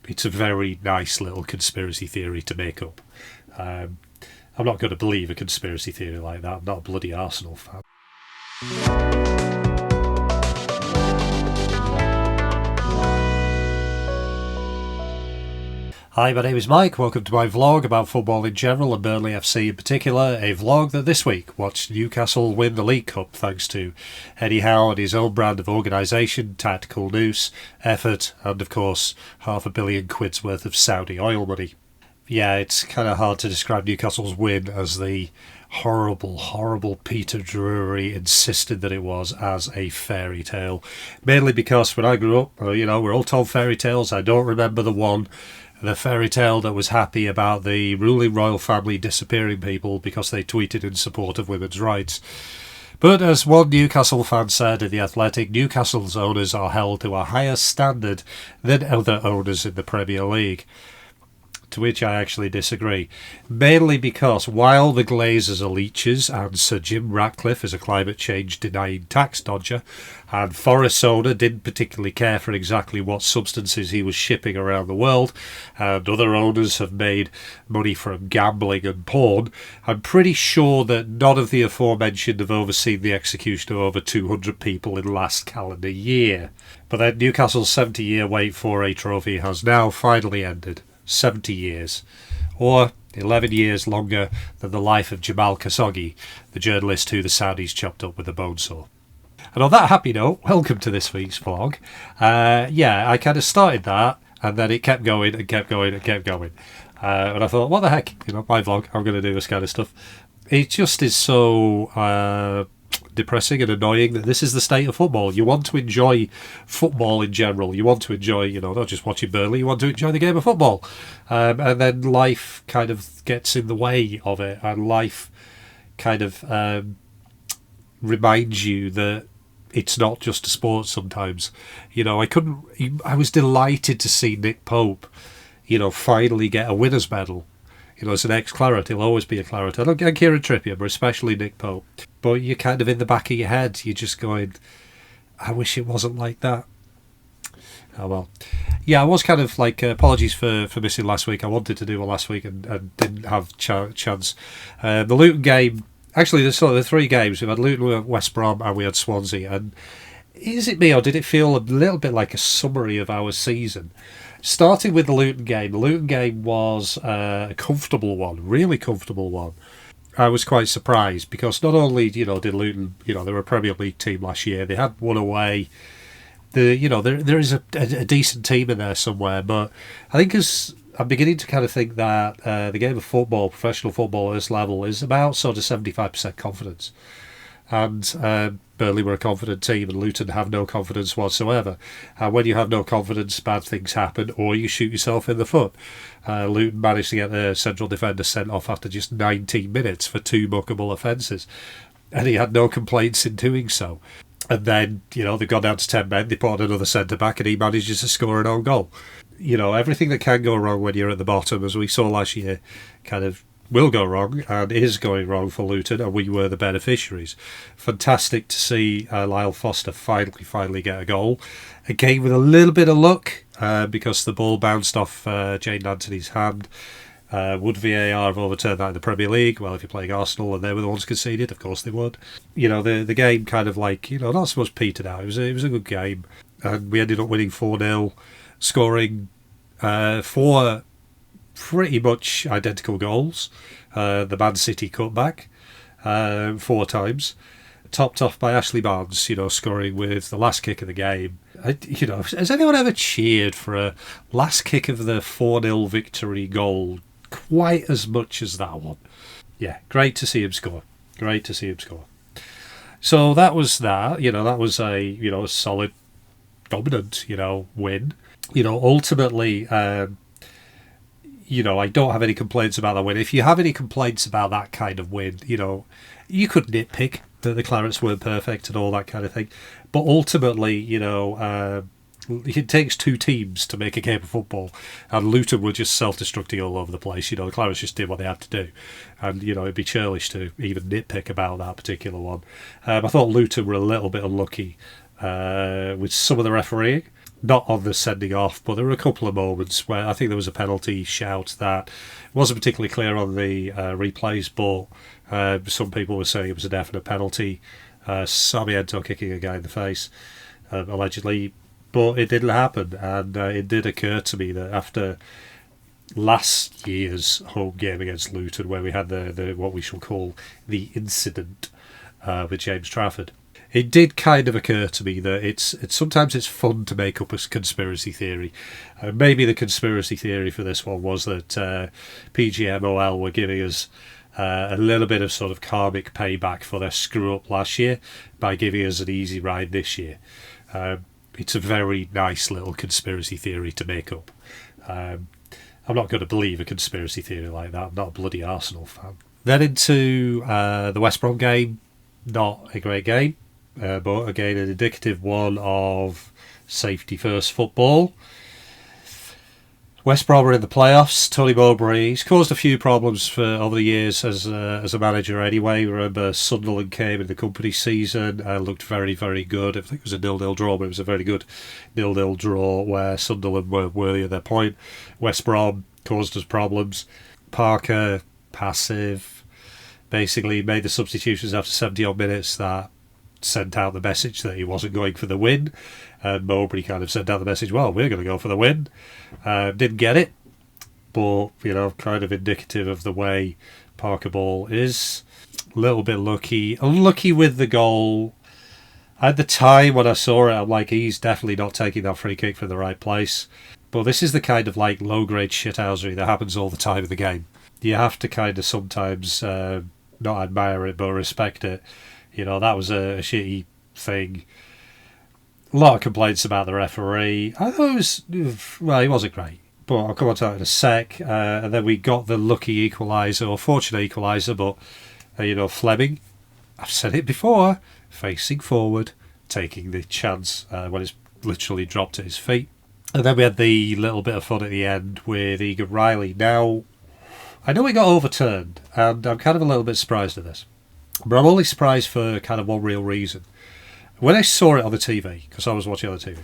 It's a very nice little conspiracy theory to make up. I'm not going to believe a conspiracy theory like that. I'm not a bloody Arsenal fan. Hi, my name is Mike. Welcome to my vlog about football in general and Burnley FC in particular. A vlog that this week watched Newcastle win the League Cup thanks to Eddie Howe and his own brand of organisation, tactical nous, effort and of course £500 million worth of Saudi oil money. Yeah, it's kind of hard to describe Newcastle's win as the horrible Peter Drury insisted that it was as a fairy tale. Mainly because when I grew up, we're all told fairy tales. I don't remember the fairy tale that was happy about the ruling royal family disappearing people because they tweeted in support of women's rights. But as one Newcastle fan said in The Athletic, Newcastle's owners are held to a higher standard than other owners in the Premier League. To which I actually disagree. Mainly because while the Glazers are leeches and Sir Jim Ratcliffe is a climate change denying tax dodger, and Forest owner didn't particularly care for exactly what substances he was shipping around the world, and other owners have made money from gambling and porn, I'm pretty sure that none of the aforementioned have overseen the execution of over 200 people in last calendar year. But then Newcastle's 70-year wait for a trophy has now finally ended. 70 years, or 11 years longer than the life of Jamal Khashoggi, the journalist who the Saudis chopped up with a bone saw. And on that happy note, welcome to this week's vlog. I kind of started that, and then it kept going and kept going and kept going. And I thought, what the heck, my vlog, I'm going to do this kind of stuff. It just is so depressing and annoying that this is the state of football. You want to enjoy football in general. You want to enjoy, not just watching Burnley, you want to enjoy the game of football. And then life kind of gets in the way of it, and life kind of reminds you that it's not just a sport sometimes. I was delighted to see Nick Pope, finally get a winner's medal. As an ex-Claret, he'll always be a Claret. And Kieran Trippier, but especially Nick Pope. But you're kind of in the back of your head, you're just going, I wish it wasn't like that. Oh well. Yeah, I was kind of like, apologies for missing last week. I wanted to do one last week and didn't have chance. The Luton game, actually there's sort of the three games. We've had Luton, we had West Brom and we had Swansea. And is it me or did it feel a little bit like a summary of our season? Starting with the Luton game was a comfortable one, really comfortable one. I was quite surprised because not only, did Luton, they were a Premier League team last year, they had one away. There is a decent team in there somewhere, but I think I'm beginning to kind of think that the game of football, professional football at this level, is about sort of 75% confidence. And Burnley were a confident team and Luton have no confidence whatsoever. And when you have no confidence, bad things happen or you shoot yourself in the foot. Luton managed to get their central defender sent off after just 19 minutes for 2 bookable offences. And he had no complaints in doing so. And then, they've gone down to 10 men, they put on another centre-back and he manages to score an own goal. Everything that can go wrong when you're at the bottom, as we saw last year, kind of will go wrong and is going wrong for Luton, and we were the beneficiaries. Fantastic to see Lyle Foster finally get a goal. Again with a little bit of luck because the ball bounced off Jayden Anthony's hand. Would VAR have overturned that in the Premier League? Well, if you're playing Arsenal and they were the ones conceded, of course they would. The game kind of like, not so much petered out. It was a good game. And we ended up winning 4-0, scoring 4 pretty much identical goals. The Man City cutback 4 times, topped off by Ashley Barnes, scoring with the last kick of the game. Has anyone ever cheered for a last kick of the 4-0 victory goal quite as much as that one? Yeah, great to see him score. So that was that. That was a solid, dominant win. Ultimately. I don't have any complaints about that win. If you have any complaints about that kind of win, you could nitpick that the Clarets weren't perfect and all that kind of thing. But ultimately, it takes 2 teams to make a game of football. And Luton were just self-destructing all over the place. The Clarets just did what they had to do. And, it'd be churlish to even nitpick about that particular one. I thought Luton were a little bit unlucky with some of the refereeing. not on the sending off, but there were a couple of moments where I think there was a penalty shout that wasn't particularly clear on the replays, but some people were saying it was a definite penalty. Sarmiento kicking a guy in the face, allegedly, but it didn't happen, and it did occur to me that after last year's home game against Luton, where we had the what we shall call the incident with James Trafford, it did kind of occur to me that it's sometimes it's fun to make up a conspiracy theory. Maybe the conspiracy theory for this one was that PGMOL were giving us a little bit of sort of karmic payback for their screw up last year by giving us an easy ride this year. It's a very nice little conspiracy theory to make up. I'm not going to believe a conspiracy theory like that. I'm not a bloody Arsenal fan. Then into the West Brom game. Not a great game, but again an indicative one of safety first football. West Brom are in the playoffs. Tony Mowbray, he's caused a few problems for over the years as a manager anyway. Remember Sunderland came in the company season, looked very, very good. I think it was a 0-0 draw, but it was a very good 0-0 draw where Sunderland were worthy of their point. West Brom caused us problems. Parker, passive, basically made the substitutions after 70-odd minutes that sent out the message that he wasn't going for the win. And Mowbray kind of sent out the message, well, we're going to go for the win. Didn't get it, but, kind of indicative of the way Parker Ball is. A little bit lucky. Unlucky with the goal. At the time when I saw it, I'm like, he's definitely not taking that free kick from the right place. But this is the kind of like low-grade shithousery that happens all the time in the game. You have to kind of sometimes not admire it, but respect it. That was a shitty thing. A lot of complaints about the referee. I thought he wasn't great. But I'll come on to that in a sec. And then we got the lucky equaliser, or fortunate equaliser, but, Fleming, I've said it before, facing forward, taking the chance when it's literally dropped at his feet. And then we had the little bit of fun at the end with Egan Riley. Now, I know it got overturned, and I'm kind of a little bit surprised at this. But I'm only surprised for kind of one real reason. When I saw it on the TV, because I was watching on the TV,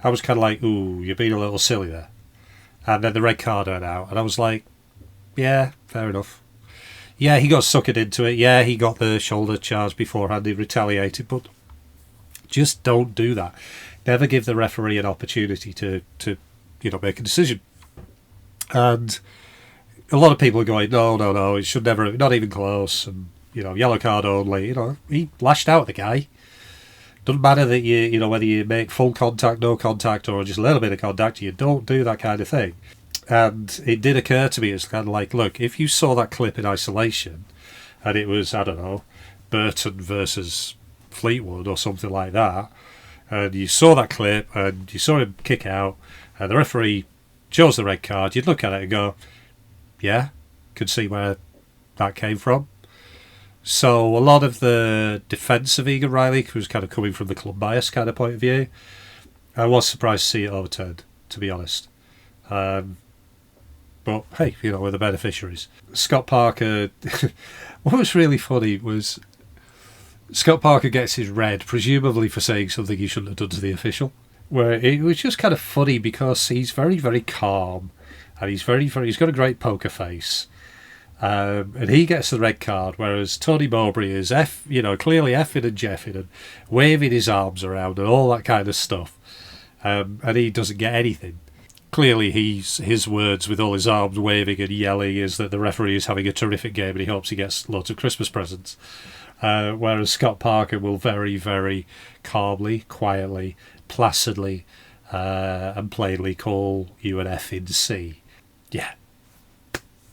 I was kind of like, ooh, you're being a little silly there. And then the red card went out, and I was like, yeah, fair enough. Yeah, he got suckered into it. Yeah, he got the shoulder charge beforehand, he retaliated, but just don't do that. Never give the referee an opportunity to make a decision. And a lot of people are going, no, it should never, not even close, and, yellow card only. He lashed out at the guy. Doesn't matter that you whether you make full contact, no contact, or just a little bit of contact, you don't do that kind of thing. And it did occur to me, it's kind of like, look, if you saw that clip in isolation, and it was, I don't know, Burton versus Fleetwood or something like that, and you saw that clip, and you saw him kick out, and the referee chose the red card, you'd look at it and go, yeah, could see where that came from. So a lot of the defence of Egan Riley was kind of coming from the club bias kind of point of view. I was surprised to see it overturned, to be honest. But hey, we're the beneficiaries. Scott Parker, what was really funny was Scott Parker gets his red, presumably for saying something he shouldn't have done to the official. Where it was just kind of funny because he's very, very calm, and he's got a great poker face. And he gets the red card, whereas Tony Mowbray is clearly effing and jeffing and waving his arms around and all that kind of stuff. And he doesn't get anything. Clearly his words with all his arms waving and yelling is that the referee is having a terrific game and he hopes he gets lots of Christmas presents. Whereas Scott Parker will very, very calmly, quietly, placidly and plainly call you an effing C. Yeah.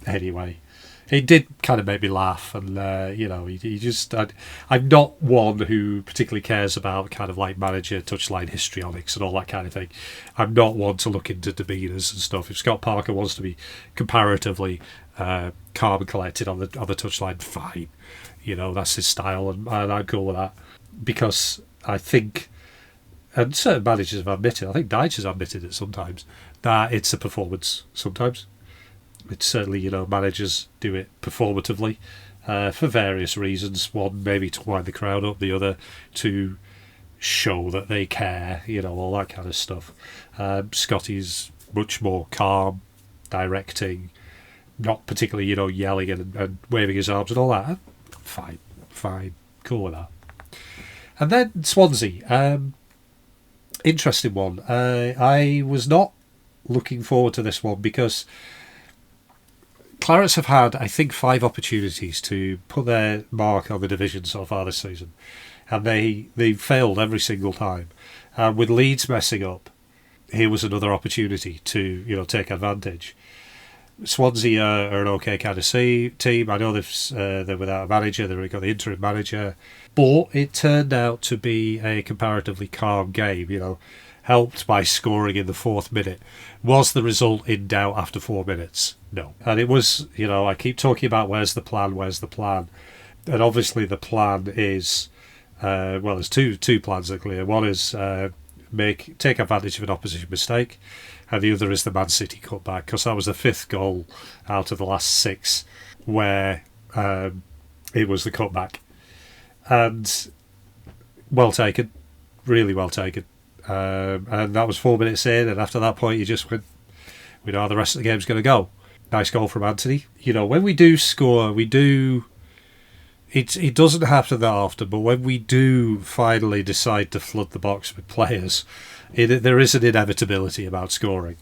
Anyway. It did kind of make me laugh, and he just. I'm not one who particularly cares about kind of like manager touchline histrionics and all that kind of thing. I'm not one to look into demeanours and stuff. If Scott Parker wants to be comparatively calm and collected on the touchline, fine. That's his style, and I'm cool with that because I think, and certain managers have admitted. I think Dyche has admitted it sometimes that it's a performance. Sometimes. It's certainly, managers do it performatively for various reasons. One, maybe to wind the crowd up. The other, to show that they care, all that kind of stuff. Scotty's much more calm, directing, not particularly, yelling and waving his arms and all that. Fine, cool with that. And then Swansea, interesting one. I was not looking forward to this one because Clarets have had, I think, 5 opportunities to put their mark on the division so far this season, and they failed every single time. With Leeds messing up, here was another opportunity to take advantage. Swansea are an okay kind of team. I know they're without a manager. They've got the interim manager, but it turned out to be a comparatively calm game. Helped by scoring in the 4th minute. Was the result in doubt after 4 minutes? No. And it was, I keep talking about where's the plan, and obviously the plan is, there's two plans that are clear. One is take advantage of an opposition mistake, and the other is the Man City cutback, because that was the 5th goal out of the last 6 where it was the cutback. And well taken, really well taken. And that was 4 minutes in, and after that point you just went, we know how the rest of the game's going to go. Nice goal from Anthony. When we do score, it doesn't happen that often, but when we do finally decide to flood the box with players, there is an inevitability about scoring.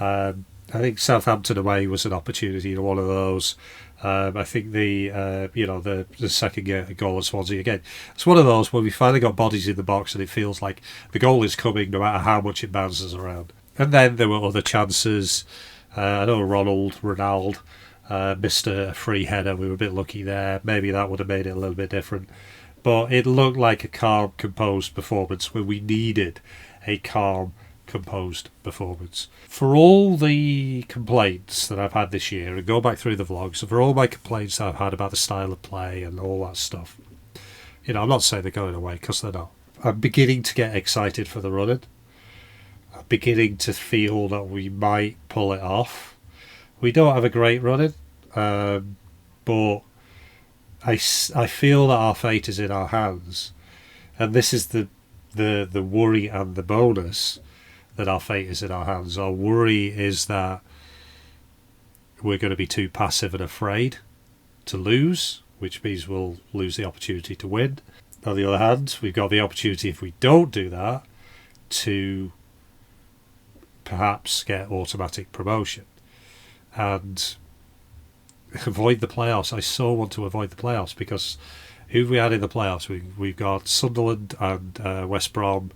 I think Southampton away was an opportunity, one of those. I think the second goal at Swansea again. It's one of those where we finally got bodies in the box and it feels like the goal is coming no matter how much it bounces around. And then there were other chances. I know Ronald missed a free header. We were a bit lucky there. Maybe that would have made it a little bit different. But it looked like a calm, composed performance where we needed a calm, composed performance. For all the complaints that I've had this year, and go back through the vlogs, for all my complaints that I've had about the style of play and all that stuff, I'm not saying they're going away, because they're not. I'm beginning to get excited for the running. I'm beginning to feel that we might pull it off. We don't have a great running, but I feel that our fate is in our hands, and this is the worry and the bonus, that our fate is in our hands. Our worry is that we're going to be too passive and afraid to lose, which means we'll lose the opportunity to win. On the other hand, we've got the opportunity, if we don't do that, to perhaps get automatic promotion and avoid the playoffs. I so want to avoid the playoffs, because who have we had in the playoffs? We've got Sunderland and West Brom,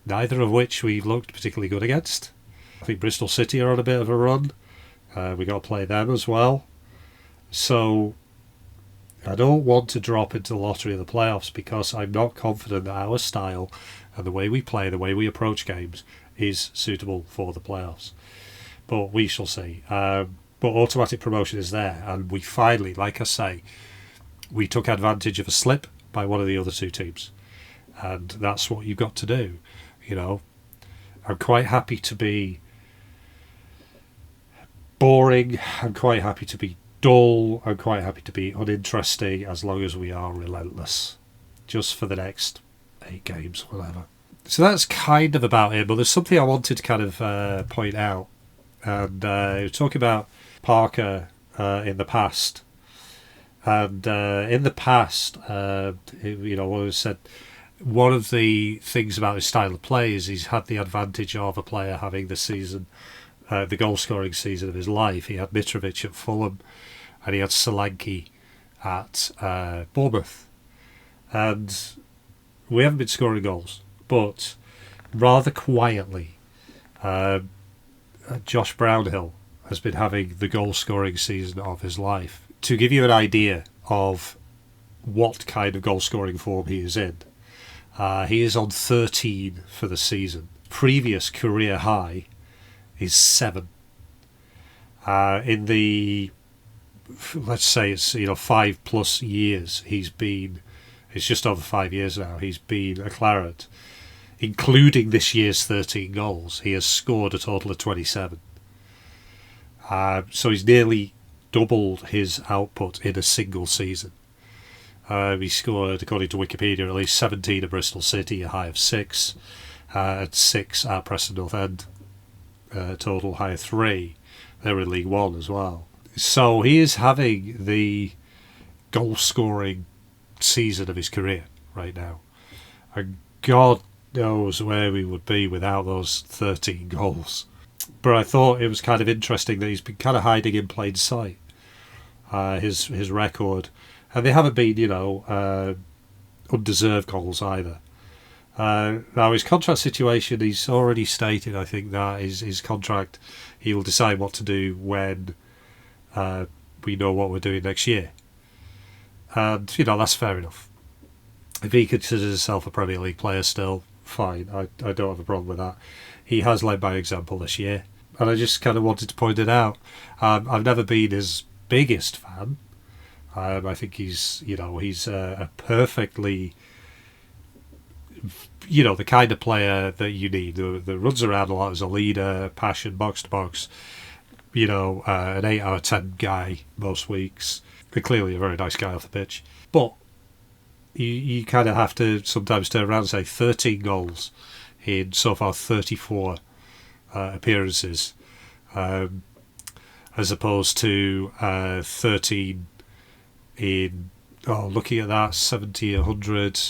neither of which we looked particularly good against. I think Bristol City are on a bit of a run. We got to play them as well. So I don't want to drop into the lottery of the playoffs, because I'm not confident that our style and the way we play, the way we approach games, is suitable for the playoffs. But we shall see. But automatic promotion is there, and we finally, like I say, we took advantage of a slip by one of the other 2 teams, and that's what you've got to do. I'm quite happy to be boring. I'm quite happy to be dull. I'm quite happy to be uninteresting, as long as we are relentless, just for the next 8 games, whatever. So that's kind of about it, but there's something I wanted to kind of point out, and talking about Parker in the past. And in the past, what was said, one of the things about his style of play is he's had the advantage of a player having the season, the goal-scoring season of his life. He had Mitrovic at Fulham, and he had Solanke at Bournemouth. And we haven't been scoring goals, but rather quietly, Josh Brownhill has been having the goal-scoring season of his life. To give you an idea of what kind of goal-scoring form he is in, he is on 13 for the season. Previous career high is 7. In the, let's say it's 5+ years, it's just over 5 years now, he's been a Claret. Including this year's 13 goals, he has scored a total of 27. So he's nearly doubled his output in a single season. He scored, according to Wikipedia, at least 17 at Bristol City, a high of 6, and 6 at Preston North End, total high of 3. They were in League One as well. So he is having the goal-scoring season of his career right now. And God knows where we would be without those 13 goals. But I thought it was kind of interesting that he's been kind of hiding in plain sight, his record. And they haven't been, undeserved goals either. Now, his contract situation, he's already stated, I think, that his contract, he will decide what to do when we know what we're doing next year. And, that's fair enough. If he considers himself a Premier League player still, fine. I don't have a problem with that. He has led by example this year. And I just kind of wanted to point it out. I've never been his biggest fan. I think he's a perfectly, the kind of player that you need, that runs around a lot as a leader, passion, box to box, an 8 out of 10 guy most weeks. But clearly a very nice guy off the pitch. But you kind of have to sometimes turn around and say 13 goals in so far 34 appearances, as opposed to 13 in, looking at that, 70, 100,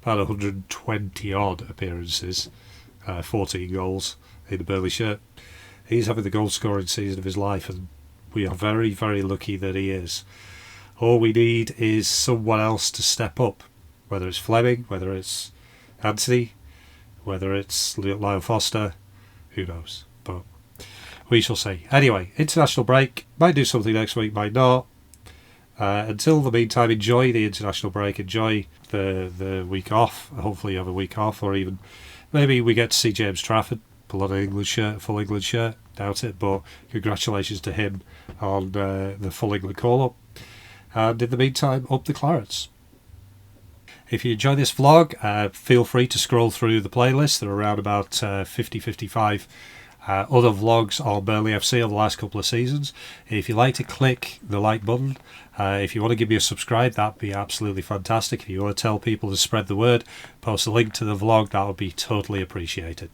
about 120 odd appearances, 14 goals in the Burnley shirt. He's having the goal scoring season of his life, and we are very, very lucky that he is. All we need is someone else to step up, whether it's Fleming, whether it's Anthony, whether it's Lyle Foster, who knows, but we shall see. Anyway, international break, might do something next week, might not. Until the meantime, enjoy the international break, enjoy the week off. Hopefully you have a week off, or even maybe we get to see James Trafford pull on an England shirt, full England shirt. Doubt it, but congratulations to him on the full England call-up. And in the meantime, up the Clarets. If you enjoy this vlog, feel free to scroll through the playlist. There are around about 50-55 other vlogs on Burnley FC over the last couple of seasons. If you like to click the like button, if you want to give me a subscribe, that'd be absolutely fantastic. If you want to tell people to spread the word, post a link to the vlog, that would be totally appreciated.